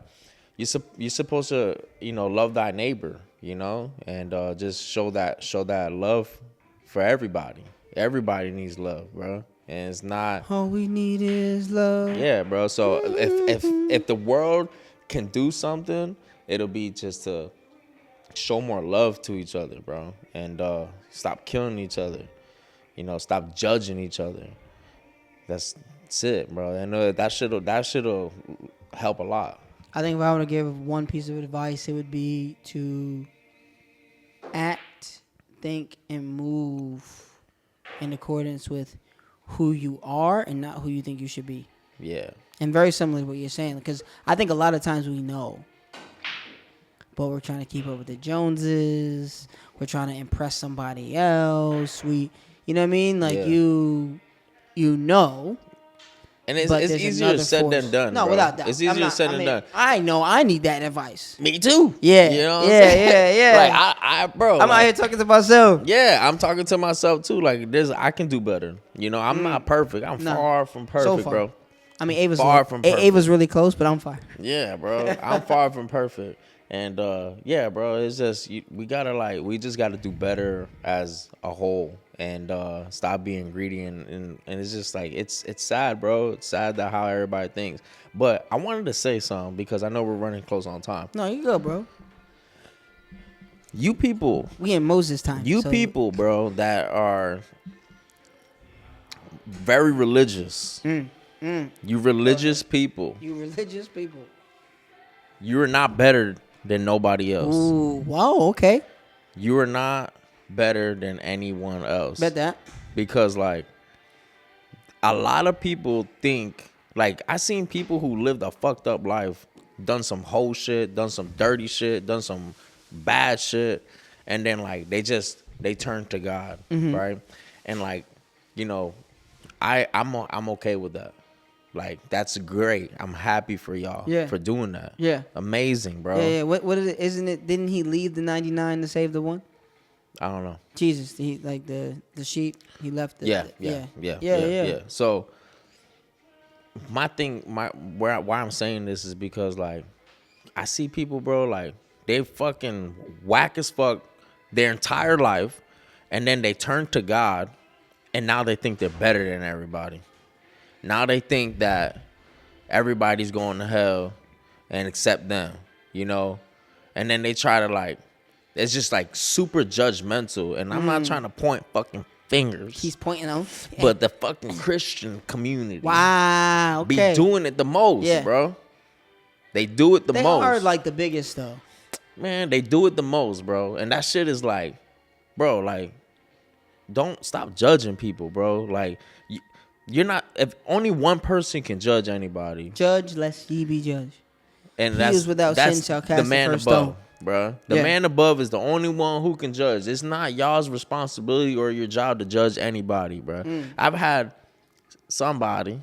you're supposed to, love thy neighbor, and just show that love for everybody. Everybody needs love, bro. And it's not all we need is love. Yeah, bro. So if the world can do something, it'll be just to show more love to each other, bro, and stop killing each other. Stop judging each other. That's it, bro. And that shit'll help a lot. I think if I were to give one piece of advice, it would be to act, think, and move in accordance with who you are and not who you think you should be. Yeah. And very similar to what you're saying, because I think a lot of times we know, but we're trying to keep up with the Joneses. We're trying to impress somebody else. You know what I mean? Like, Yeah. you know And it's, but it's there's easier another said force. than done. No, bro. without doubt. It's easier said than done. I know I need that advice. Me too. Yeah, You know what yeah, I'm saying? yeah. Like bro. I'm out here talking to myself. Yeah, I'm talking to myself too. Like I can do better. You know, I'm not perfect. I'm Nah. far from perfect, So far. bro. I mean, Ava's really close, but I'm fine. Yeah, bro. I'm far from perfect. And yeah, bro, it's just we just gotta do better as a whole and stop being greedy and it's just like it's sad, bro. It's sad that how everybody thinks. But I wanted to say something because I know we're running close on time. No, you go, bro. You people, We in Moses time. people, bro, that are very religious. You religious people. You religious people. You are not better than nobody else. Ooh, wow, okay. You are not better than anyone else. Bet that. Because like a lot of people think like I seen people who lived a fucked up life, done some whole shit, done some dirty shit, done some bad shit, and then like they turn to God, right? And like, you know, I'm okay with that. Like that's great. I'm happy for y'all for doing that. Yeah. Amazing, bro. Yeah. What is it? Isn't it? Didn't he leave the 99 to save the one? I don't know. Jesus, he like the sheep. He left. Yeah. So my thing, why I'm saying this is because like I see people, bro, like they fucking whack as fuck their entire life, and then they turn to God, and now they think they're better than everybody. Now they think that everybody's going to hell and except them, you know? And then they try to like, it's just like super judgmental. And I'm not trying to point fucking fingers. He's pointing out. But the fucking Christian community. Wow, okay. Be doing it the most, bro. They do it the most. They are like the biggest though. Man, they do it the most, bro. And that shit is like, bro, like, don't stop judging people, bro. Like, you're not, if only one person can judge anybody. Judge lest ye be judged. And he is without sin shall cast the man the first above, stone. bro. The man above is the only one who can judge. It's not y'all's responsibility or your job to judge anybody, bro. I've had somebody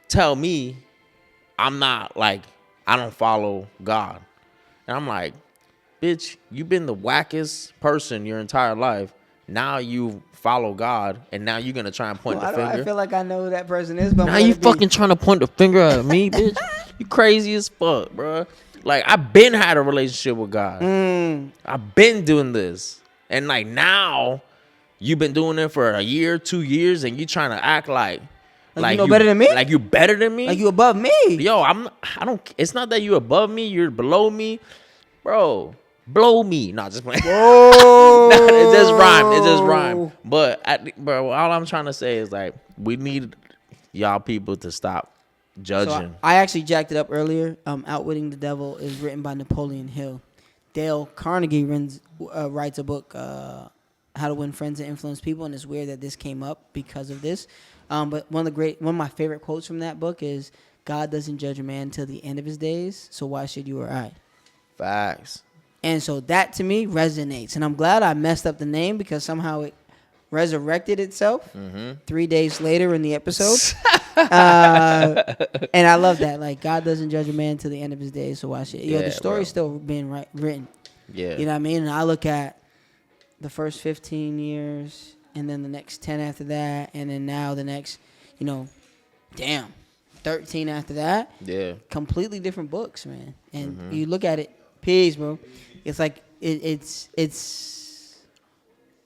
tell me I'm not like, I don't follow God. And I'm like, bitch, you've been the wackest person your entire life. Now you follow God, and now you're gonna try and point the finger. I feel like I know who that person is, but now you fucking trying to point the finger at me, bitch. You crazy as fuck, bro. Like I've been had a relationship with God. I've been doing this, and like now you've been doing it for a year, 2 years, and you trying to act like you know better than me. Like you better than me. Like you above me. Yo, I don't. It's not that you above me. You're below me, bro. Blow me. No, just playing. Whoa. No, it just rhyme. It just rhyme. But, bro, all I'm trying to say is, like, we need y'all people to stop judging. So I actually jacked it up earlier. Outwitting the Devil is written by Napoleon Hill. Dale Carnegie writes a book, How to Win Friends and Influence People, and it's weird that this came up because of this. But one of my favorite quotes from that book is, God doesn't judge a man till the end of his days, so why should you or I? Facts. And so that to me resonates. And I'm glad I messed up the name because somehow it resurrected itself 3 days later in the episode. And I love that. Like, God doesn't judge a man till the end of his days, so why should the story's still being written. Yeah. You know what I mean? And I look at the first 15 years and then the next 10 after that, and then now the next, 13 after that. Yeah. Completely different books, man. And you look at it, peace, bro. It's like it's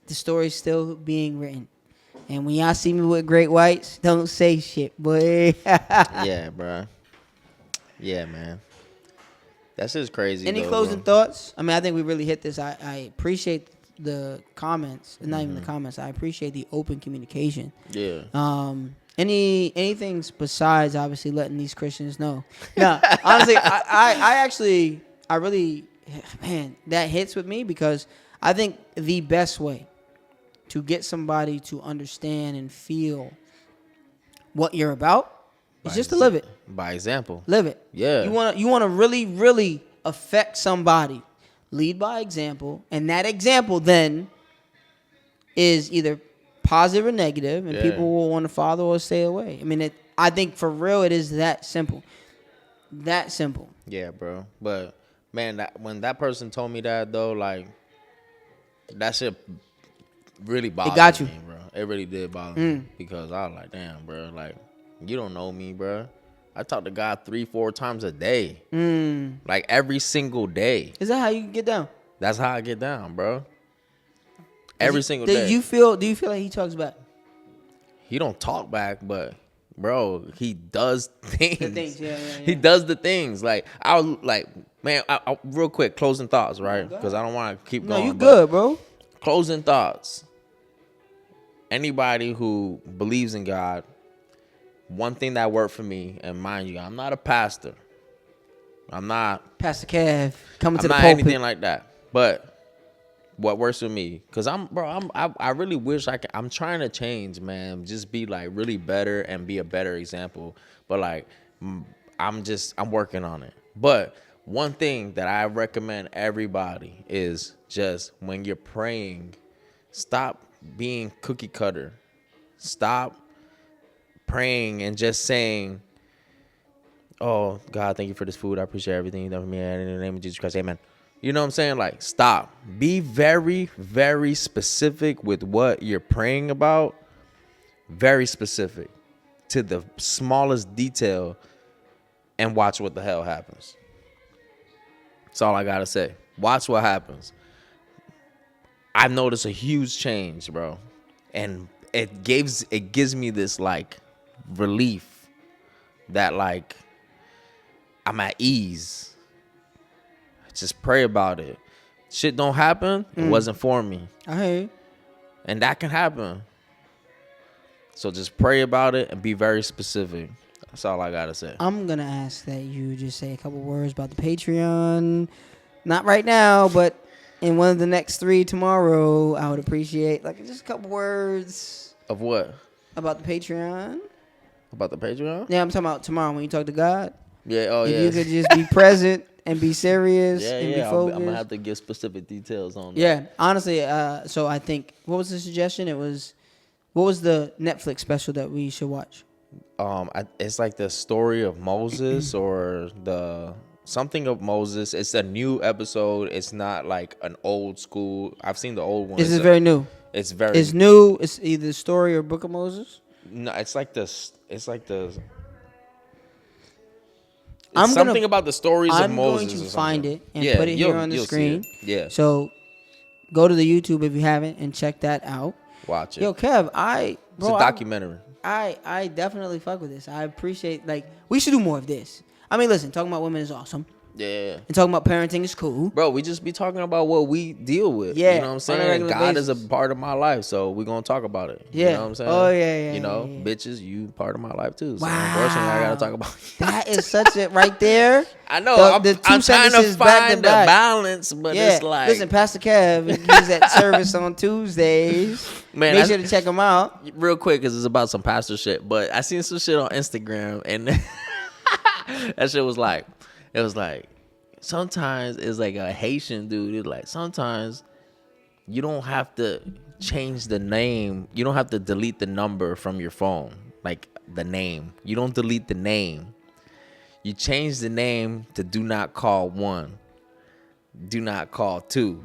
the story's still being written. And when y'all see me with great whites, don't say shit, boy. Yeah, bro. Yeah, man. That's just crazy. Any closing thoughts? I mean, I think we really hit this. I appreciate the comments, not even the comments. I appreciate the open communication. Yeah. Anything besides obviously letting these Christians know? No, honestly, I really, man, that hits with me because I think the best way to get somebody to understand and feel what you're about is just to live it. By example. Live it. Yeah. You want to really, really affect somebody. Lead by example, and that example then is either positive or negative, and Yeah. people will want to follow or stay away. I mean, I think for real, it is that simple. That simple. Yeah, bro. But man, when that person told me that though, like that shit really bothered got you. me, bro. It really did bother me because I was like, damn, bro, like you don't know me, bro. I talk to God 3-4 times a day, like every single day. Is that how you get down? That's how I get down, bro. Every single day. Do you feel like he talks back? He don't talk back, but bro, he does things. The things, yeah. He does the things. Like I was like, man, I real quick, closing thoughts, right? Because I don't want to keep No, going. you but good, bro. Closing thoughts. Anybody who believes in God, one thing that worked for me, and mind you, I'm not a pastor. I'm not Pastor Kev coming to I'm the not pulpit. anything like that. But what works for me, cause I really wish I'm trying to change, man. Just be like really better and be a better example. But like, I'm working on it. But one thing that I recommend everybody is just when you're praying, stop being cookie cutter. Stop praying and just saying, "Oh God, thank you for this food. I appreciate everything you've done for me. In the name of Jesus Christ, amen." You know what I'm saying? Like, stop. Be very, very specific with what you're praying about. Very specific to the smallest detail, and watch what the hell happens. That's all I gotta say. Watch what happens. I've noticed a huge change, bro. And it gives me this like relief that like I'm at ease. Just pray about it. Shit don't happen. It wasn't for me. I hear you. And that can happen. So just pray about it and be very specific. That's all I gotta say. I'm gonna ask that you just say a couple words about the Patreon. Not right now, but in one of the next 3 tomorrow. I would appreciate like just a couple words Of what? about the Patreon. About the Patreon? Yeah, I'm talking about tomorrow when you talk to God. Yeah. Oh, yeah. If you could just be present and be serious and be Yeah. focused. I'm gonna have to give specific details on that. Yeah, honestly, so I think what was the suggestion? What was the Netflix special that we should watch? It's like the story of Moses or the something of Moses. It's a new episode. It's not like an old school. I've seen the old one. This is very new. It's very. It's new. It's either the story or Book of Moses. No, it's like this. It's like the. It's I'm something gonna- about the stories of I'm Moses. going to or find something. it and put it here on the you'll see screen. it. Yeah, So go to the YouTube if you haven't and check that out. watch it. Yo, Kev, It's a documentary. I definitely fuck with this. I appreciate we should do more of this. I mean, listen, talking about women is awesome. Yeah. And talking about parenting is cool. Bro, we just be talking about what we deal with. Yeah, You know what I'm on a saying? regular God is a basis. part of my life, so we're going to talk about it. Yeah. You know what I'm saying? Oh, yeah. You know, yeah. bitches, you part of my life too. So Wow. unfortunately, I got to talk about That is such a right there. I know. The two I'm trying to sentences back to find the back. balance, but Yeah, it's like. listen, Pastor Kev, he's at service on Tuesdays. Man, Make sure to check him out. real quick, because it's about some pastor shit, but I seen some shit on Instagram, and that shit was like, sometimes it's like a Haitian dude. It's like, sometimes you don't have to change the name. You don't have to delete the number from your phone, like the name. You don't delete the name. You change the name to do not call 1, do not call 2,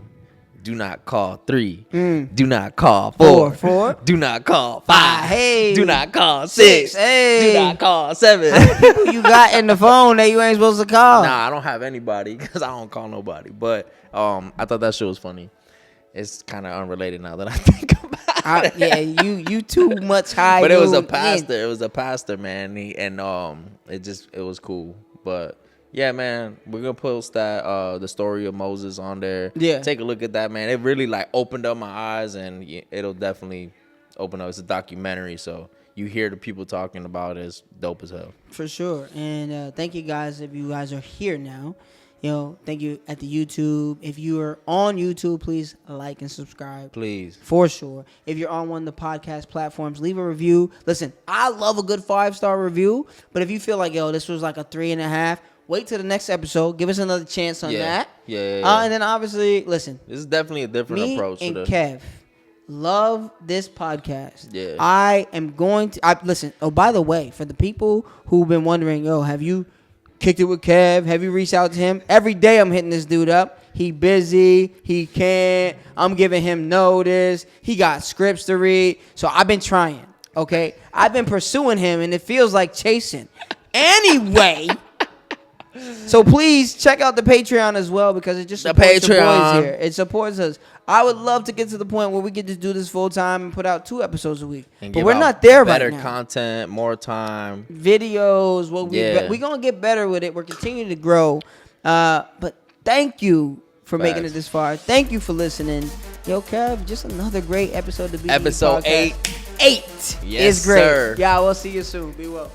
do not call 3, do not call 4, do not call 5, Hey. do not call 6, Hey. do not call 7. People you got in the phone that you ain't supposed to call. Nah, I don't have anybody because I don't call nobody. But I thought that shit was funny. It's kind of unrelated now that I think about it. Yeah, you too much high. But it was a dude. pastor. It was a pastor, man. It was cool. But yeah, man, we're gonna post that the story of Moses on there. Yeah. Take a look at that, man. It really like opened up my eyes, and it'll definitely open up. It's a documentary, so you hear the people talking about it. It's dope as hell. For sure. And thank you guys if you guys are here now. Thank you at the YouTube. If you are on YouTube, please like and subscribe. Please. For sure. If you're on one of the podcast platforms, leave a review. Listen, I love a good 5-star review, but if you feel like, this was like a 3.5, wait till the next episode. Give us another chance on that. Yeah. And then obviously, listen, This is definitely a different me approach. and to the, Kev love this podcast. Yeah. I am going to listen. Oh, by the way, for the people who've been wondering, yo, have you kicked it with Kev? Have you reached out to him? Every day I'm hitting this dude up. He busy. He can't. I'm giving him notice. He got scripts to read. So I've been trying. Okay, I've been pursuing him, and it feels like chasing. Anyway. So please check out the Patreon as well, because it just supports the boys here. It supports us. I would love to get to the point where we get to do this full time and put out 2 episodes a week. But we're not there right now. Better content, more time. Videos. We're going to get better with it. We're continuing to grow. But thank you for making it this far. Thank you for listening. Yo, Kev, just another great episode to be Episode 8. 8 Yes, is great. sir. Yeah, we'll see you soon. Be well.